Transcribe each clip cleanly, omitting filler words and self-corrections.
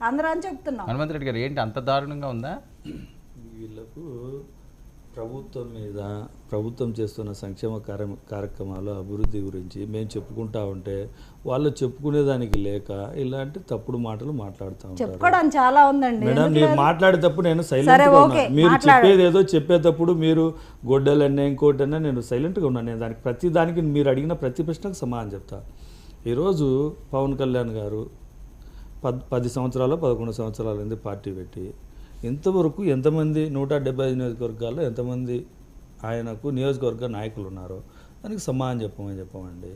అందరూ అని చెప్తున్నాం. హనుమంత్ రెడ్డి గారు ఏంటి అంత దారుణంగా ఉందా? వీళ్ళకు ప్రభుత్వం మీద ప్రభుత్వం చేస్తున్న సంక్షేమ కార్యక్రమాలు అభివృద్ధి గురించి మేము చెప్పుకుంటా ఉంటే వాళ్ళు చెప్పుకునేదానికి లేక ఇలాంటి తప్పుడు మాటలు మాట్లాడుతూ ఉంటారు. చెప్పుకోవడం చాలా ఉందండి మేడం. మీరు మాట్లాడేటప్పుడు నేను సైలెంట్గా ఉన్నా. మీరు చెప్పేది ఏదో చెప్పేటప్పుడు మీరు గొడ్డలన్నా ఇంకోటన్నా నేను సైలెంట్గా ఉన్నాను. నేను దానికి ప్రతి దానికి మీరు అడిగిన ప్రతి ప్రశ్నకు సమాధానం చెప్తా. ఈరోజు పవన్ కళ్యాణ్ గారు 10 సంవత్సరాలు 11 సంవత్సరాలు అయింది పార్టీ పెట్టి. ఇంతవరకు ఎంతమంది 175 నియోజకవర్గాల్లో ఎంతమంది ఆయనకు నియోజకవర్గ నాయకులు ఉన్నారో దానికి సమాధానం చెప్పమండి.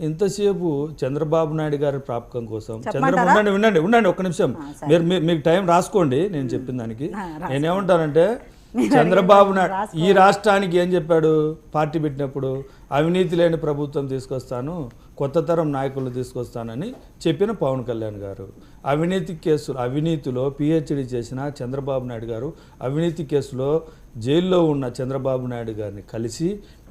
ఇంతసేపు చంద్రబాబు నాయుడు గారి ప్రాపకం కోసం ఉండండి ఒక్క నిమిషం. మీకు టైం రాసుకోండి. నేను చెప్పిన దానికి నేనేమంటానంటే చంద్రబాబు నాయుడు ఈ రాష్ట్రానికి ఏం చెప్పాడు పార్టీ పెట్టినప్పుడు? అవినీతి లేని ప్రభుత్వం తీసుకొస్తాను, కొత్త తరం నాయకులు తీసుకొస్తానని చెప్పిన పవన్ కళ్యాణ్ గారు అవినీతిలో పిహెచ్డి చేసిన చంద్రబాబు నాయుడు గారు అవినీతి కేసులో జైల్లో ఉన్న చంద్రబాబు నాయుడు గారిని కలిసి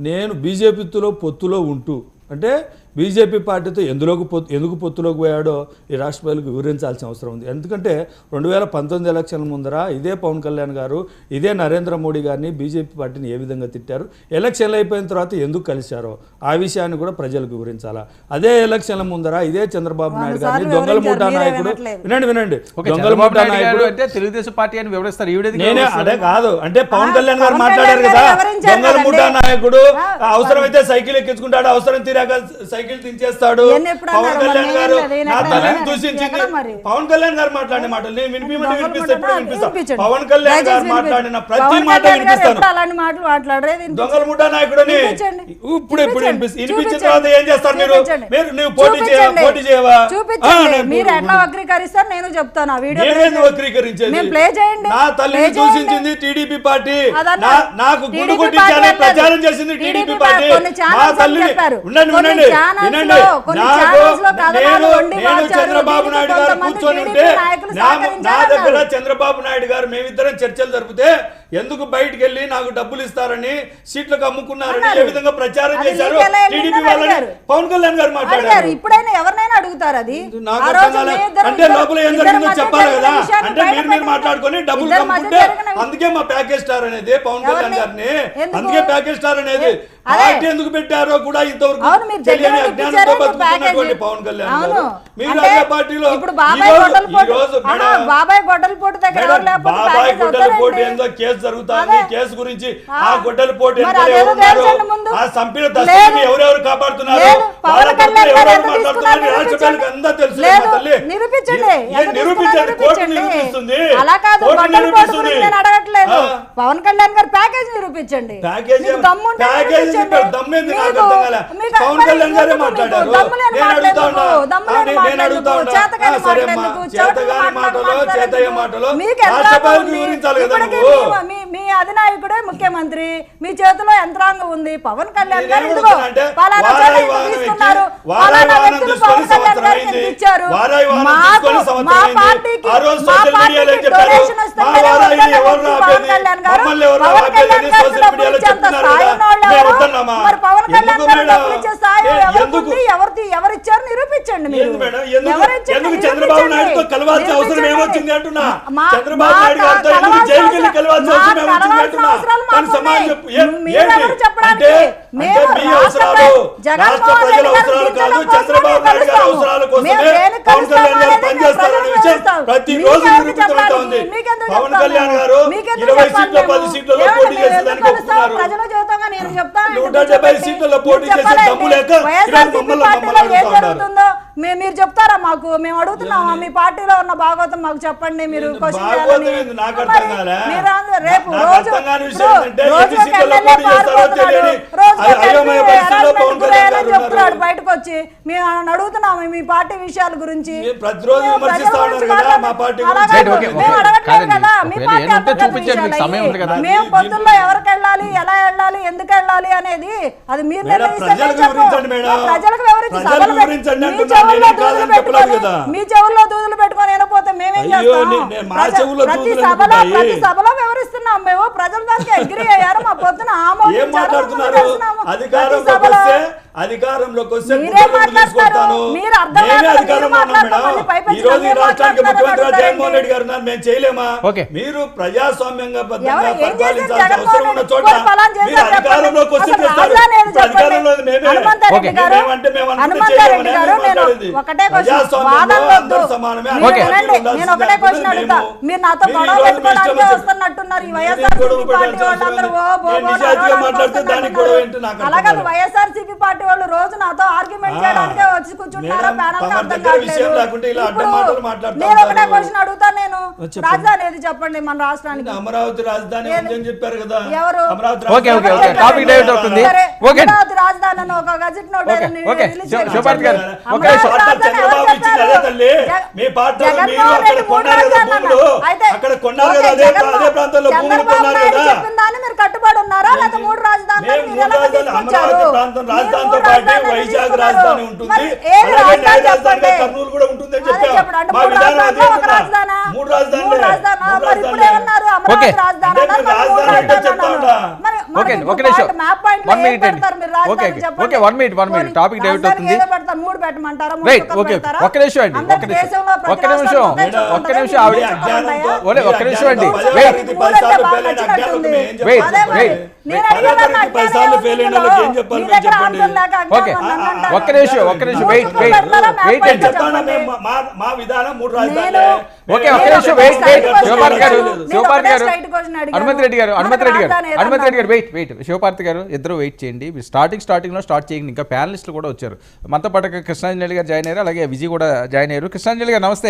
నేను బీజేపీతో పొత్తులో ఉంటూ అంటే బీజేపీ పార్టీతో ఎందుకు పొత్తులోకి పోయాడో ఈ రాష్ట్ర ప్రజలకు వివరించాల్సిన అవసరం ఉంది. ఎందుకంటే 2019 ఎలక్షన్ల ముందర ఇదే పవన్ కళ్యాణ్ గారు ఇదే నరేంద్ర మోడీ గారిని బీజేపీ పార్టీని ఏ విధంగా తిట్టారు, ఎలక్షన్లు అయిపోయిన తర్వాత ఎందుకు కలిశారో ఆ విషయాన్ని కూడా ప్రజలకు వివరించాలా. అదే ఎలక్షన్ల ముందర ఇదే చంద్రబాబు నాయుడు గారిని దొంగల ముఠా నాయకుడు వినండి దొంగల ముఠా నాయకుడు అంటే తెలుగుదేశం పార్టీ అని వివరిస్తారు. నేనే అదే కాదు అంటే పవన్ కళ్యాణ్ గారు మాట్లాడారు కదా, దొంగల ముఠా నాయకుడు అవసరమైతే సైకిల్ ఎక్కించుకుంటాడు, అవసరం తీరాక సైకిల్ దించేస్తాడు. పవన్ కళ్యాణ్ గారు నా తల్లిని దూషించింది. పవన్ కళ్యాణ్ గారు మాట్లాడిన మాటలు నేను వినిపిస్తాను. పవన్ కళ్యాణ్ గారు మాట్లాడిన ప్రతి మాట వినిపిస్తాను. దొంగల ముఠా నాయకుడని ఇప్పుడు వినిపించిన తర్వాత ఏం చేస్తారు మీరు? నువ్వు పోటీ చేయవా? మీరు ఎట్లా వక్రీకరిస్తారు నేను చెప్తాను. ఆ వీడియో వక్రీకరించేది ప్లే చేయండి. నా తల్లిని దూషించింది టీడీపీ పార్టీ, నాకు గుండు కొట్టించాలని ప్రచారం చేసింది టీడీపీ పార్టీ. మా తల్లిని ఉండండి నేను చంద్రబాబు నాయుడు గారు కూర్చొని ఉంటే నా దగ్గర చంద్రబాబు నాయుడు గారు మేమిద్దరం చర్చలు జరిపితే ఎందుకు బయటికి వెళ్ళి నాకు డబ్బులు ఇస్తారని సీట్లకు అమ్ముకున్నారని ఏ విధంగా ప్రచారం చేశారు టీడీపీ వాళ్ళని పవన్ కళ్యాణ్ గారు మాట్లాడారు. ఇప్పుడైనా ఎవరినైనా అడుగుతారు అది అంటే లోపల ఏం జరిగిందో చెప్పాలి కదా. అంటే మీరు మాట్లాడుకొని డబ్బులు కమ్ముకుంటే అందుకే మా ప్యాకేజ్ స్టార్ అనేది పవన్ కళ్యాణ్ గారిని అందుకే ప్యాకేజ్ స్టార్ అనేది పార్టీ ఎందుకు పెట్టారో కూడా ఇంతవరకు తెలియని అజ్ఞానంతో బతుకుతున్నటువంటి పవన్ కళ్యాణ్ గారు మీరు అదే పార్టీలో బాబాయ్ గొడ్డల పోటీ ఏందో కేసు జరుగుతుంది. కేసు గురించి ఆ గొడ్డల పోటీ ఆ సంపిన దశని ఎవరెవరు కాపాడుతున్నారు ఎవరెవరు మాట్లాడుతున్నారు రాష్ట్ర ప్రజలకు అంతా తెలుసు. నిరూపించండి. కోర్టు నిరూపిస్తుంది. పవన్ కళ్యాణ్ గారు ప్యాకేజ్ నిరూపించండి. ప్యాకేజ్ దమ్మేంది నాకు అర్థం కాలే. పవన్ కళ్యాణ్ గారే మాట్లాడారు. నేను అడుగుతా ఉన్నా సరే చేతగాని మాటలో చేతయ్య మాటలో రాష్ట్ర ప్రజలకు వివరించాలి కదా నువ్వు. మీ అధినాయకుడే ముఖ్యమంత్రి, మీ చేతిలో యంత్రాంగం ఉంది. పవన్ కళ్యాణ్ గారు ఎవరిచ్చారు నిరూపించండి. ఎందుకు చంద్రబాబు నాయుడుతో కలవాల్సిన అవసరం ఏమొచ్చింది అంటున్నా? చంద్రబాబు నాయుడు గారితో ఎందుకు జైలుకి వెళ్ళి కలవాల్సిన అవసరం ఏమొచ్చింది అంటున్నా? దాని సమాధానం చెప్పు. అంటే మీ అవసరాలు రాష్ట్ర ప్రజల అవసరాలు కాదు, చంద్రబాబు నాయుడు గారి అవసరాల కోసమే పవన్ కళ్యాణ్ గారు పనిచేస్తారనే విషయం ప్రతి రోజు నిరూపితమవుతా ఉంది. పవన్ కళ్యాణ్ గారు 20 సీట్ల 10 సీట్లలో పోటీ చేసేదానికి ఒప్పుకున్నారు. 170 సీట్లలో పోటీ చేసే దమ్ము లేక మీరు చెప్తారా మాకు? మేము అడుగుతున్నామా మీ పార్టీలో ఉన్న భాగవతం మాకు చెప్పండి. మీరు రేపు చెప్తున్నాడు బయటకు వచ్చి మేము అడుగుతున్నాము మీ పార్టీ విషయాల గురించి. మేము పొద్దుల్లో ఎవరికి వెళ్ళాలి, ఎలా వెళ్ళాలి, ఎందుకు వెళ్ళాలి అనేది అది మీరు ప్రజలకు వివరించండి. మీ చెవుల్లో దూదులు పెట్టుకొని వెళ్ళిపోతే మేమేం చేస్తాం? ప్రతి సభలో వివరిస్తున్నాం. మేము ప్రజల దానికి అగ్రి అయ్యారు. మా పొద్దున అధికారంలోకి వస్తే మీరే గుడ్డలు మాట్లాడతారు. తీసుకొస్తాను. మీరు అర్థం మేమే కాదు, అధికారంలో మీరు ఉన్నాం మేడం. మాట్లాడతారు, పైపెచ్చు ఈ రోజు ఈ మీరు రాష్ట్రానికి మాట్లాడతారు, ముఖ్యమంత్రి జగన్మోహన్ రెడ్డి మాట్లాడతారు. గారు ఉన్నారు, మేము చేయలేమా? ఓకే. మీరు ప్రజాస్వామ్యంగా బద్ధంగా ఎవరు ఏం చేశారు? పరిపాలించాల్సిన జగన్మోహన్ అవసరం ఉన్న రెడ్డి చోట ఇంకో ఫలానా మీరు చేశారు అధికారంలోకి చెప్పండి. వస్తే అసలు చేస్తారు. రాజధాని ఏది ఇప్పుడు అధికారంలో చెప్పండి. మేమే. హనుమంతరెడ్డి ఓకే. గారు, మేమంటే మేము అనుకుంటే హనుమంతరెడ్డి చేయలేమని గారు, నేను మాట్లాడేది. ఒకటే క్వశ్చన్ ప్రజాస్వామ్యంలో వాదనలో అందరూ వద్దు. సమానమే. మీరు ఓకే. వినండి, నేను ఒకటే క్వశ్చన్ అడుగుతా. మీరు నాతో మీరు గొడవ ఈ రోజు పెట్టుకోవడానికి ఇష్టం వస్తున్నట్టున్నారు. ఈ నేను వైఎస్ఆర్సీపీ గొడవ పార్టీ పెట్టాల్సిన వాళ్ళందరూ అవసరం ఓ లేదు. బో నేను బో నిజాయితీగా నడవడానికి మాట్లాడితే దానికి గొడవ ఏంటి నాకు అర్థం అలాగే కాదు. వైఎస్ఆర్సీపీ పార్టీ వాళ్ళు రోజు నాతో ఆర్గ్యుమెంట్ చేయడానికే వచ్చి కూర్చుంటున్నారో మేడం, ప్యానల్ తమ అర్థం దగ్గర విషయం కావట్లేదు. లేకుంటే ఇలా అడ్డం ఇప్పుడు మాటలు మాట్లాడుతూ నేను ఒకటే ఉంటారు. క్వశ్చన్ అడుగుతా. నేను చెప్పండి. రాజధాని ఏది చెప్పండి మన రాష్ట్రానికి? అమరావతి రాజధాని ఉందని చెప్పారు కదా. ఎవరు? అమరావతి ఓకే, ఓకే, రాజధాని ఓకే. టాపిక్ డైవర్ట్ అవుతుంది. సరే, ఓకే. అమరావతి రాజధాని అని ఒక gazette note okay, release okay. చేశారు. శివపార్తి గారు, ఒక పార్టీ చంద్రబాబు ఇచ్చింది అదే తల్లి. మీ పార్టీలో మీరు జగన్మోహన్ అక్కడ రెడ్డి కొన్నారు కదా మూడు భూములు. అయితే అక్కడ కొన్నారు ఓకే, కదా, అదే జగన్మోహన్- ప్రాంతంలో భూములు చంద్రబాబు కొన్నారు నాయుడు కదా. చెప్పిన దాన్ని మీరు కట్టుబడి ఉన్నారా లేదా మూడు రాజధానులు మేము మీరు మూడు ఎలా రాజధానులు, తీసుకొచ్చారు? అమరావతి ప్రాంతం మీరు రాజధానితో మూడు పాటు రాజధానులు వైజాగ్ తీసుకున్నారు. రాజధాని ఉంటుంది. మరి ఏది అలాగే రాజధాని న్యాయ రాజధానిగా చెప్పండి. కర్నూలు కూడా ఉంటుందని అదే చెప్పాం. చెప్పండి. అంటే మా మూడు విధానం అదే రాజధానులు, ఒక కదా. రాజధానా? మూడు రాజధానులే. మూడు రాజధానా? మూడు మరి ఇప్పుడు రాజధానులే. ఏమన్నారు? ఓకే. అమరావతి రాజధాని అంటే అన్నారు, మీరు మరి మూడు రాజధాని అంటే రాజధానులు చెప్తా అన్నారు. ఉంటా. మరి ఓకే, ఇప్పుడు ఒక నిమిషం. మ్యాప్ పాయింట్లో 1 ఏం minute అండి. పెడతారు మీరు ఓకే, రాజధాని ఓకే. చెప్పండి. Okay, 1 minute, 1 minute. పోనీ టాపిక్ డైవర్ట్ రాజధానికి అవుతుంది. ఏదో పెడతారు, మూడు పెట్టమంటారా, మూడు రైట్, చుక్కలు ఓకే, పెడతారా? ఒక్క నిమిషం అండి, అందరి ఒక్క నిమిషం. దేశంలో ప్రతి ఒక్క నిమిషం. రాష్ట్రంలో ఒకే చుక్కలు ఒక్క ఉంటాయి, నిమిషం మూడు ఆవిడ- చుక్కలు ఉంటాయా? ఓలే, ఒక్క నిమిషం అండి. పదో వెయిట్. తరగతి మూడు 10 సార్లు అంటే ఫెయిల్ అయిన బాగా అజ్ఞానులకు మేము ఏం వెయిట్, చెప్పాలి? అదే మరి. వెయిట్. నేను పదో అడిగిన తరగతి దానికి 10 సార్లు ఫెయిల్ అయిన వాళ్ళకి ఏం చెప్పాలి మీ మేము దగ్గర చెప్పండి. ఆన్సర్ లేక ఓకే. అజ్ఞానం అని అంటారు. ఒక్క నిమిషం, ఒక్క నిమిషం. వెయిట్, మూడు వెయిట్. చుక్కలు పెడతారా? మ్యాప్ వెయిట్ పాయింట్ అండి. చెప్తాను చెప్పండి. మేము, మా విధానం మూడు రాజధానులే. నేను- ఓకే, ఒక్క నేను నిమిషం. ఒకటే వెయిట్, వెయిట్. straight శివపార్తి గారు, question శివపార్తి గారు, straight question అడిగాను. హనుమంత్ రెడ్డి గారు, హనుమంత్ రెడ్డి గారు, రాజధాని హనుమంత్ రెడ్డి గారు, ఏదన్నారు? Wait, wait. శివపార్తి గారు, ఇద్దరు వెయిట్ చేయండి. మీరు స్టార్టింగ్ లో స్టార్ట్ చేయండి. ఇంకా ప్యానలిస్టులు కూడా వచ్చారు. మనతో పాటు కృష్ణాంజలి గారు జాయిన్ అయ్యారు, అలాగే విజయ్ కూడా జాయిన్ అయ్యారు. కృష్ణాంజలి గారు నమస్తే.